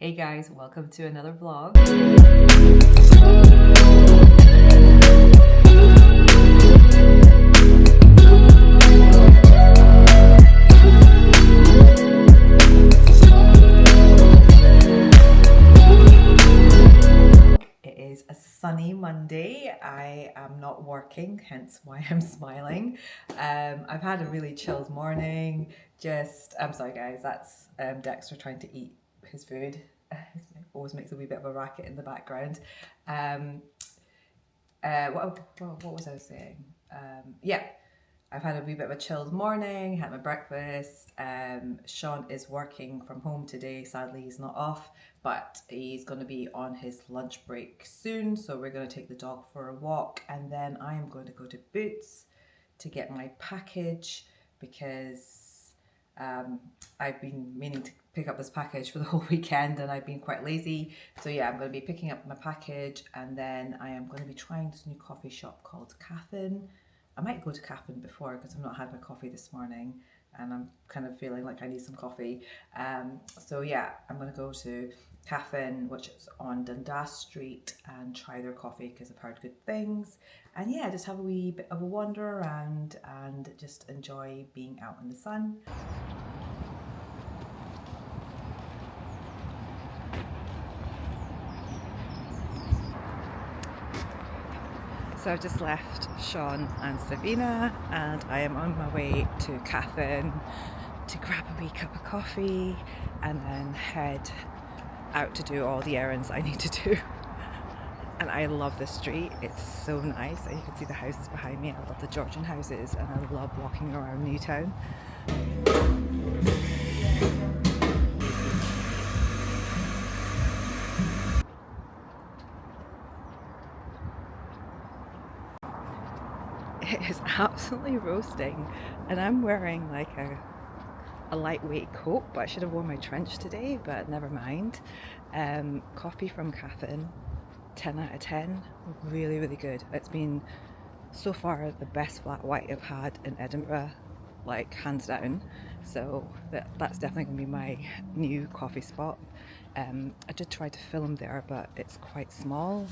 Hey guys, welcome to another vlog. It is a sunny Monday. I am not working, hence why I'm smiling. I've had a really chilled morning. I'm sorry guys, that's Dexter trying to eat his food. Always makes a wee bit of a racket in the background. What was I saying? Yeah, I've had a wee bit of a chilled morning, had my breakfast. Sean is working from home today. Sadly, he's not off, but he's going to be on his lunch break soon. So we're going to take the dog for a walk, and then I am going to go to Boots to get my package because I've been meaning to pick up this package for the whole weekend and I've been quite lazy. So yeah, I'm going to be picking up my package and then I am going to be trying this new coffee shop called Caffeine. I might go to Caffeine before because I've not had my coffee this morning and I'm kind of feeling like I need some coffee. So yeah, I'm going to go to Caffeine, which is on Dundas Street, and try their coffee because I've heard good things. And yeah, just have a wee bit of a wander around and just enjoy being out in the sun. So I've just left Sean and Savina and I am on my way to Caffeine to grab a wee cup of coffee and then head out to do all the errands I need to do. And I love this street, it's so nice. And you can see the houses behind me. I love the Georgian houses and I love walking around Newtown. It is absolutely roasting and I'm wearing like a lightweight coat, but I should have worn my trench today, but never mind. Coffee from Caffeine, 10 out of 10, really really good. It's been so far the best flat white I've had in Edinburgh, like hands down. So that's definitely going to be my new coffee spot. I did try to film there, but it's quite small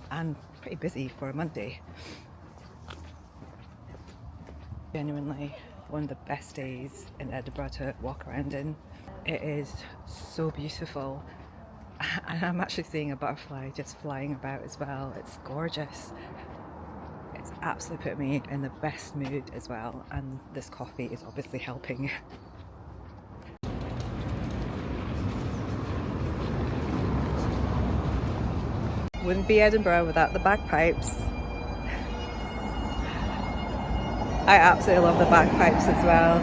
and pretty busy for a Monday. Genuinely one of the best days in Edinburgh to walk around in. It is so beautiful and I'm actually seeing a butterfly just flying about as well. It's gorgeous. It's absolutely put me in the best mood as well, and this coffee is obviously helping. Wouldn't be Edinburgh without the bagpipes. I absolutely love the bagpipes as well.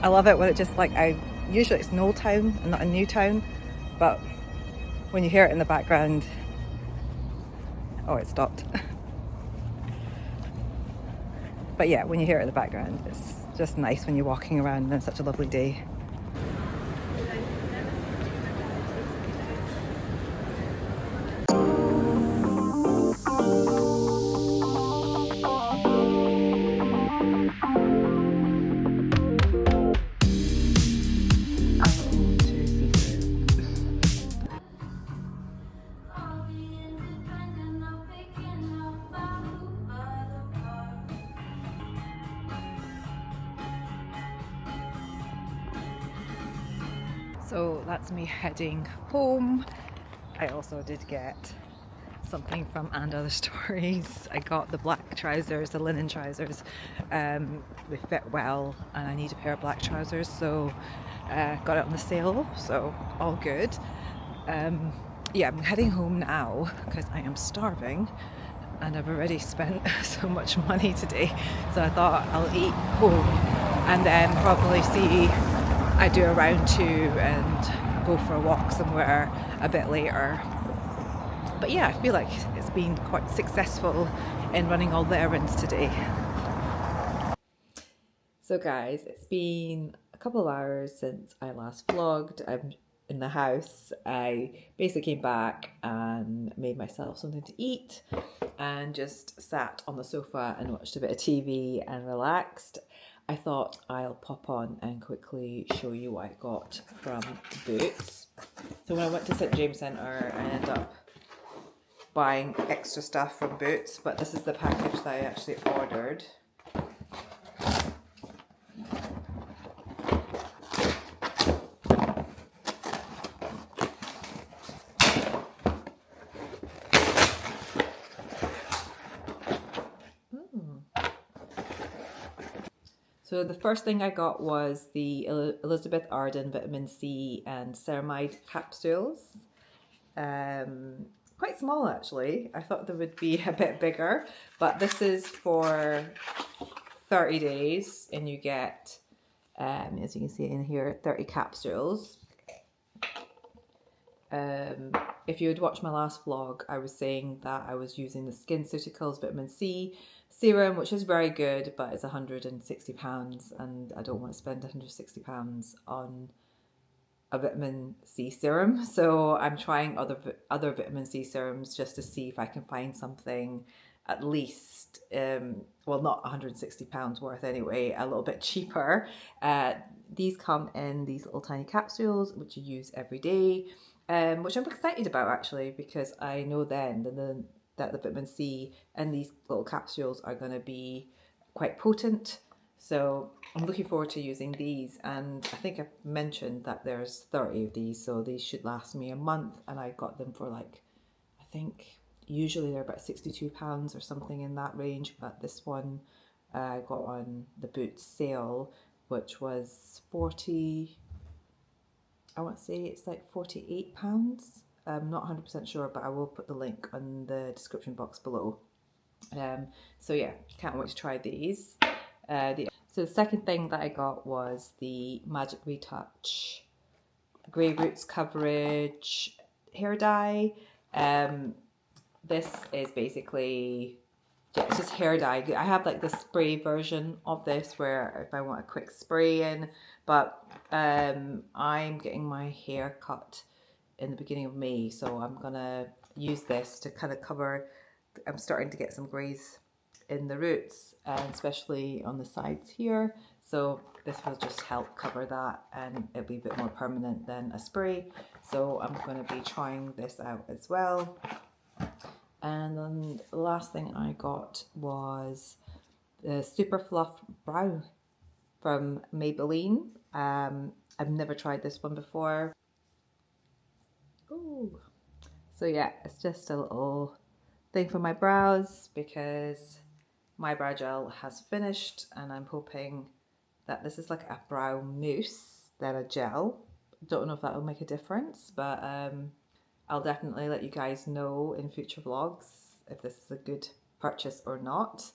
I love it when it just usually it's an old town and not a new town, but when you hear it in the background, oh, it stopped. But yeah, when you hear it in the background, it's just nice when you're walking around on such a lovely day. So that's me heading home. I also did get something from And Other Stories. I got the black trousers, the linen trousers. They fit well and I need a pair of black trousers, so got it on the sale, so all good. Yeah, I'm heading home now because I am starving and I've already spent so much money today, so I thought I'll eat home and then probably see I do a round 2 and go for a walk somewhere a bit later. But yeah, I feel like it's been quite successful in running all the errands today. So guys, it's been a couple of hours since I last vlogged. I'm in the house. I basically came back and made myself something to eat and just sat on the sofa and watched a bit of TV and relaxed. I thought I'll pop on and quickly show you what I got from Boots. So when I went to St James Centre, I ended up buying extra stuff from Boots, but this is the package that I actually ordered. So the first thing I got was the Elizabeth Arden Vitamin C and Ceramide capsules. Quite small actually. I thought they would be a bit bigger, but this is for 30 days and you get, as you can see in here, 30 capsules. If you had watched my last vlog, I was saying that I was using the SkinCeuticals Vitamin C serum, which is very good, but it's £160 and I don't want to spend £160 on a vitamin C serum. So I'm trying other vitamin C serums just to see if I can find something at least, well, not £160 worth anyway, a little bit cheaper. These come in these little tiny capsules, which you use every day. Which I'm excited about actually, because I know that the vitamin C and these little capsules are going to be quite potent. So I'm looking forward to using these, and I think I've mentioned that there's 30 of these, so these should last me a month, and I got them for like, I think usually they're about £62 or something in that range, but this one I got on the Boots sale, which was 40, I want to say it's like £48. I'm not 100% sure, but I will put the link on the description box below. So yeah, can't wait to try these. So the second thing that I got was the Magic Retouch Grey Roots Coverage hair dye. This is basically, yeah, it's just hair dye. I have like the spray version of this where if I want a quick spray in, but I'm getting my hair cut in the beginning of May, so I'm gonna use this to kind of cover. I'm starting to get some greys in the roots, and especially on the sides here, so this will just help cover that and it'll be a bit more permanent than a spray. So I'm going to be trying this out as well. And then the last thing I got was the Super Fluff Brow from Maybelline. I've never tried this one before. Ooh. So yeah, it's just a little thing for my brows because my brow gel has finished, and I'm hoping that this is like a brow mousse than a gel. Don't know if that will make a difference, but I'll definitely let you guys know in future vlogs if this is a good purchase or not.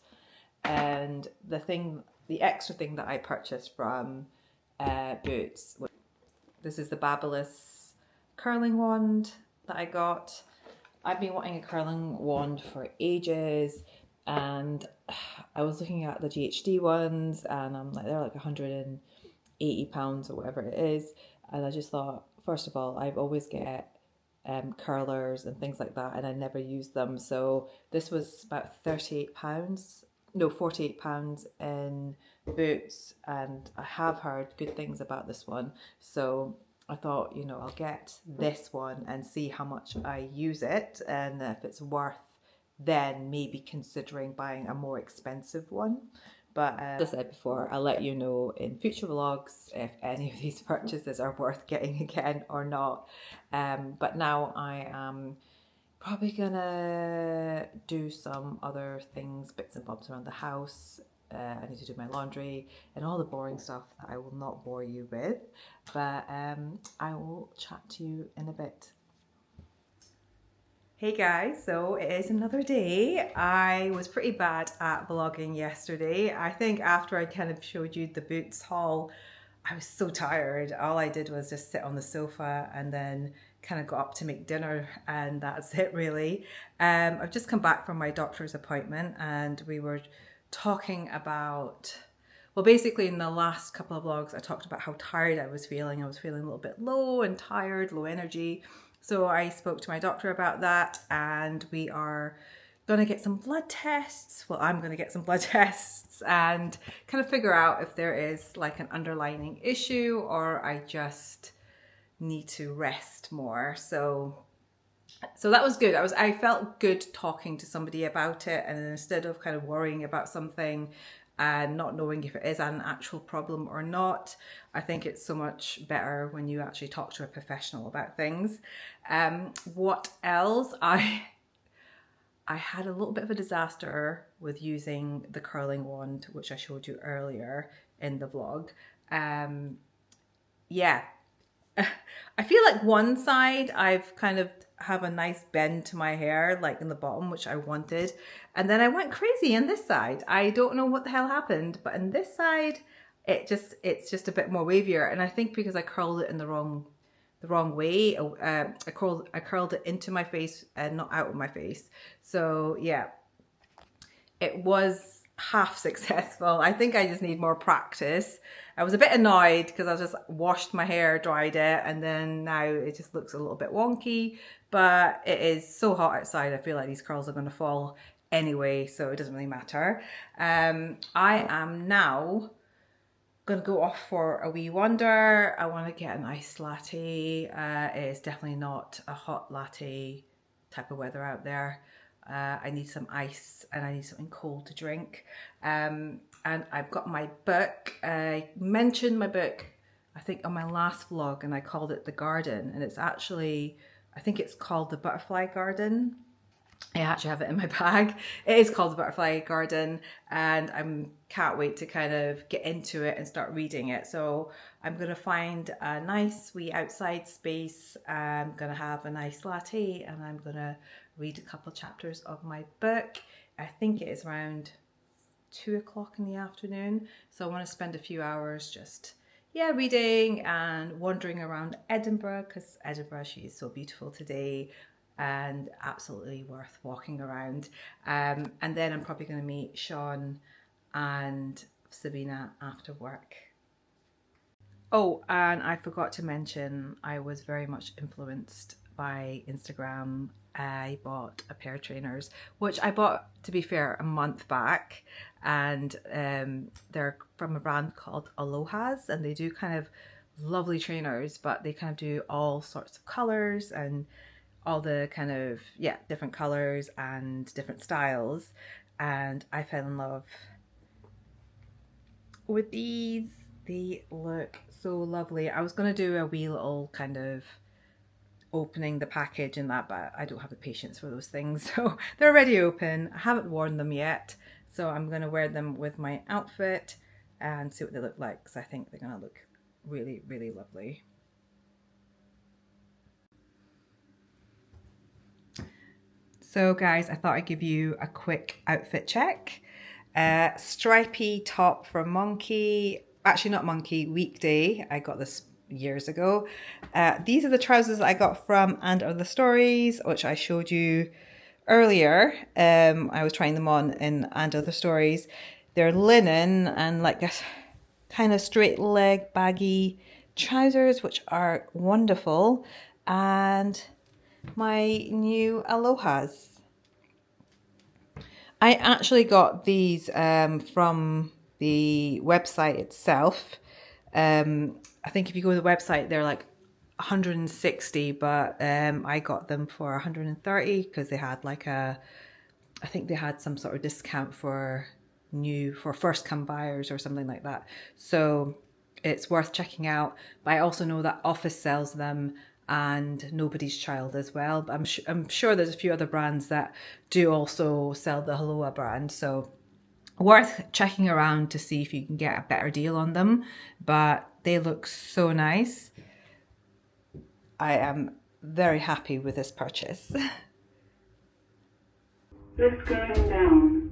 And the extra thing that I purchased from Boots, this is the Babyliss curling wand that I got. I've been wanting a curling wand for ages, and I was looking at the GHD ones, and I'm like, they're like £180 or whatever it is, and I just thought, first of all, I've always get curlers and things like that, and I never use them, so this was about £48 in Boots, and I have heard good things about this one, so I thought, you know, I'll get this one and see how much I use it, and if it's worth then maybe considering buying a more expensive one. But as I said before, I'll let you know in future vlogs if any of these purchases are worth getting again or not. But now I am probably gonna do some other things, bits and bobs around the house. I need to do my laundry and all the boring stuff that I will not bore you with. But I will chat to you in a bit. Hey guys, so it is another day. I was pretty bad at vlogging yesterday. I think after I kind of showed you the Boots haul, I was so tired. All I did was just sit on the sofa and then kind of got up to make dinner, and that's it really. I've just come back from my doctor's appointment, and we were talking about, well, basically in the last couple of vlogs I talked about how tired I was feeling. I was feeling a little bit low and tired, low energy. So I spoke to my doctor about that, and we are Gonna get some blood tests. Well, I'm gonna get some blood tests and kind of figure out if there is like an underlying issue or I just need to rest more. So that was good. I felt good talking to somebody about it, and instead of kind of worrying about something and not knowing if it is an actual problem or not, I think it's so much better when you actually talk to a professional about things. What else? I had a little bit of a disaster with using the curling wand, which I showed you earlier in the vlog. Yeah, I feel like one side I've kind of have a nice bend to my hair, like in the bottom, which I wanted. And then I went crazy in this side. I don't know what the hell happened, but in this side, it's just a bit more wavier. And I think because I curled it in the wrong way. I curled it into my face and not out of my face. So yeah, it was half successful. I think I just need more practice. I was a bit annoyed because I just washed my hair, dried it, and then now it just looks a little bit wonky, but it is so hot outside. I feel like these curls are going to fall anyway, so it doesn't really matter. I am now gonna go off for a wee wander. I want to get an iced latte. It's definitely not a hot latte type of weather out there. I need some ice and I need something cold to drink. And I've got my book. I mentioned my book, I think, on my last vlog, and I called it The Garden. And it's actually, I think it's called The Butterfly Garden. I actually have it in my bag. It is called The Butterfly Garden, and I can't wait to kind of get into it and start reading it. So I'm going to find a nice wee outside space. I'm going to have a nice latte and I'm going to read a couple of chapters of my book. I think it is around 2 o'clock in the afternoon. So I want to spend a few hours just, yeah, reading and wandering around Edinburgh, because Edinburgh, she is so beautiful today. And absolutely worth walking around. And then I'm probably going to meet Sean and Sabina after work. Oh, and I forgot to mention, I was very much influenced by Instagram. I bought a pair of trainers, which I bought, to be fair, a month back. And they're from a brand called Aloha's, and they do kind of lovely trainers, but they kind of do all sorts of colors and all the kind of, yeah, different colors and different styles. And I fell in love with these. They look so lovely. I was going to do a wee little kind of opening the package and that, but I don't have the patience for those things. So they're already open. I haven't worn them yet. So I'm going to wear them with my outfit and see what they look like, because I think they're going to look really, really lovely. So guys, I thought I'd give you a quick outfit check. Stripy top from Monkey, actually not Monkey, Weekday. I got this years ago. These are the trousers I got from And Other Stories, which I showed you earlier. I was trying them on in And Other Stories. They're linen and like a kind of straight leg baggy trousers, which are wonderful. And my new Alohas. I actually got these from the website itself. I think if you go to the website, they're like 160, but I got them for 130 because they had like I think they had some sort of discount for first come buyers or something like that. So it's worth checking out. But I also know that Office sells them and Nobody's Child as well. But I'm sure there's a few other brands that do also sell the Haloa brand. So worth checking around to see if you can get a better deal on them. But they look so nice. I am very happy with this purchase. Lift going down.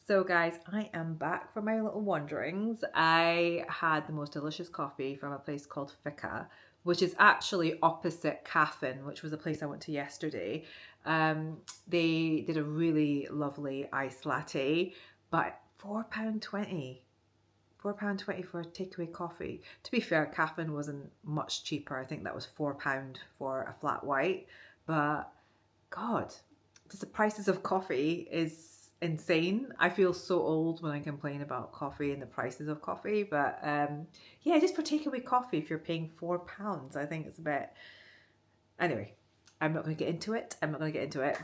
So guys, I am back from my little wanderings. I had the most delicious coffee from a place called Fika, which is actually opposite Caffin, which was a place I went to yesterday. They did a really lovely iced latte, but £4.20. £4.20 for a takeaway coffee. To be fair, Caffin wasn't much cheaper. I think that was £4 for a flat white. But God, just the prices of coffee is insane. I feel so old when I complain about coffee and the prices of coffee. But yeah, just for takeaway coffee, if you're paying £4, I think it's a bit. Anyway, I'm not going to get into it.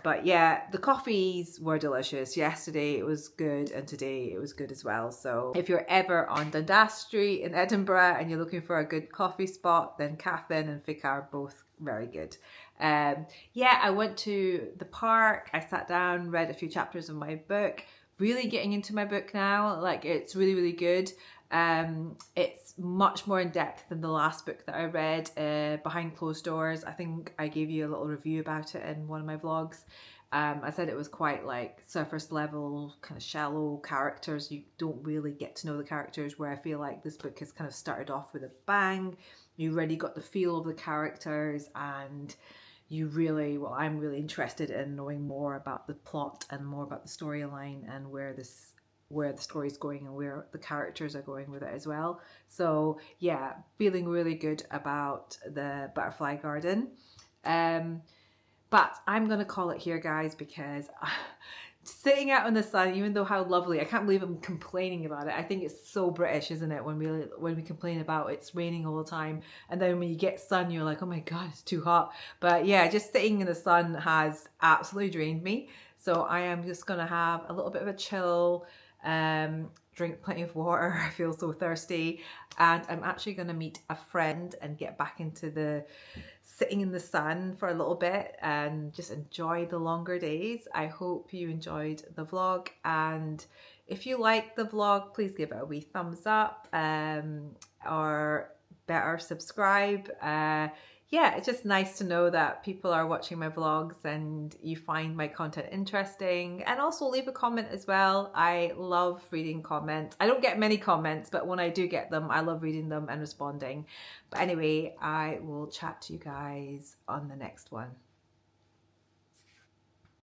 But yeah, the coffees were delicious. Yesterday it was good and today it was good as well. So if you're ever on Dundas Street in Edinburgh and you're looking for a good coffee spot, then Caffin and Fika are both very good. Yeah, I went to the park. I sat down, read a few chapters of my book. Really getting into my book now. Like, it's really, really good. It's much more in depth than the last book that I read, Behind Closed Doors. I think I gave you a little review about it in one of my vlogs. I said it was quite like surface level, kind of shallow characters. You don't really get to know the characters, where I feel like this book has kind of started off with a bang. You already got the feel of the characters, and I'm really interested in knowing more about the plot and more about the storyline and where the story is going and where the characters are going with it as well. So yeah, feeling really good about the Butterfly Garden. But I'm going to call it here, guys, because sitting out in the sun, even though how lovely, I can't believe I'm complaining about it. I think it's so British, isn't it? When we complain about it's raining all the time, and then when you get sun, you're like, oh my God, it's too hot. But yeah, just sitting in the sun has absolutely drained me. So I am just going to have a little bit of a chill, drink plenty of water. I feel so thirsty, and I'm actually going to meet a friend and get back into the sitting in the sun for a little bit and just enjoy the longer days. I hope you enjoyed the vlog, and if you like the vlog, please give it a wee thumbs up, or better subscribe. Yeah, it's just nice to know that people are watching my vlogs and you find my content interesting. And also leave a comment as well. I love reading comments. I don't get many comments, but when I do get them, I love reading them and responding. But anyway, I will chat to you guys on the next one.